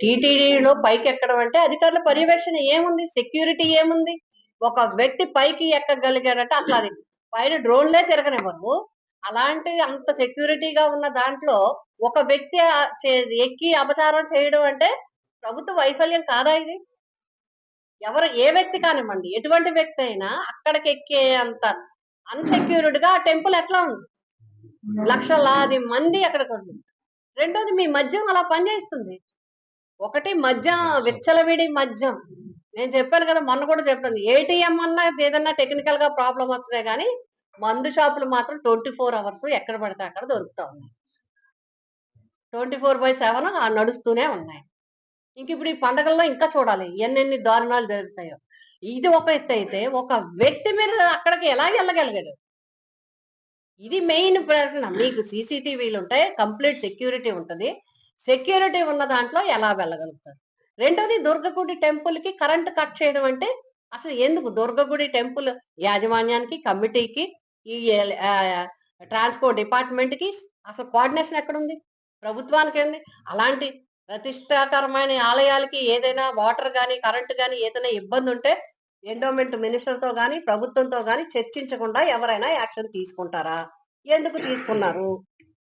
టీటీడీలో పైకెక్కడం అంటే అధికారుల పర్యవేక్షణ ఏముంది? సెక్యూరిటీ ఏముంది? ఒక వ్యక్తి పైకి ఎక్కగలిగాడంటే అసలది పైన డ్రోన్‌లే తిరగనివ్వరు. అలాంటి అంత సెక్యూరిటీగా ఉన్న దాంట్లో ఒక వ్యక్తి ఎక్కి అపచారం చేయడం అంటే ప్రభుత్వ వైఫల్యం కాదా ఇది? ఏ వ్యక్తి కానివ్వండి, ఎటువంటి వ్యక్తి అయినా అక్కడికెక్కే అంత అన్‌సెక్యూర్డ్‌గా ఆ టెంపుల్ ఎట్లా ఉంది? లక్షలాది మంది అక్కడికి. రెండోది మీ మద్యం అలా పనిచేస్తుంది. ఒకటి మద్యం విచ్చలవిడి మద్యం. నేను చెప్పాను కదా! మొన్న కూడా చెప్పాను. ఏటీఎం అన్నా ఏదన్నా టెక్నికల్‌గా ప్రాబ్లమ్ వస్తదే గానీ, మందు షాపులు మాత్రం 24 అవర్స్ ఎక్కడ పడితే అక్కడ దొరుకుతా ఉన్నాయి. 24/7 నడుస్తూనే ఉన్నాయి. ఇంకిప్పుడు ఈ పండగల్లో ఇంకా చూడాలి. ఎన్నెన్ని దారుణాలు జరుగుతాయో. ఇది ఒక ఎత్తయితే, ఒక వ్యక్తి మీద అక్కడికి ఎలా ఎళ్ళగలిగాడు? ఇది మెయిన్ ప్రశ్న. మీకు సీసీటీవీలుంటాయి. కంప్లీట్ సెక్యూరిటీ ఉంటది. సెక్యూరిటీ ఉన్న దాంట్లో ఎలా వెళ్ళగలుగుతారు? రెండోది దుర్గగుడి టెంపుల్‌కి కరెంట్ కట్ చేయడం అంటే అసలు ఎందుకు? దుర్గగుడి టెంపుల్ యాజమాన్యానికి, కమిటీకి, ఈ ట్రాన్స్‌పోర్ట్ డిపార్ట్‌మెంట్‌కి అసలు కోఆర్డినేషన్ ఎక్కడుంది? ప్రభుత్వానికేంది? అలాంటి ప్రతిష్టాకరమైన ఆలయాలకి ఏదైనా వాటర్ గాని, కరెంట్ గాని ఏదైనా ఇబ్బందుంటే ఎండోమెంట్ మినిస్టర్‌తో గాని, ప్రభుత్వంతో గాని చర్చించకుండా ఎవరైనా యాక్షన్ తీసుకుంటారా? ఎందుకు తీసుకున్నారు?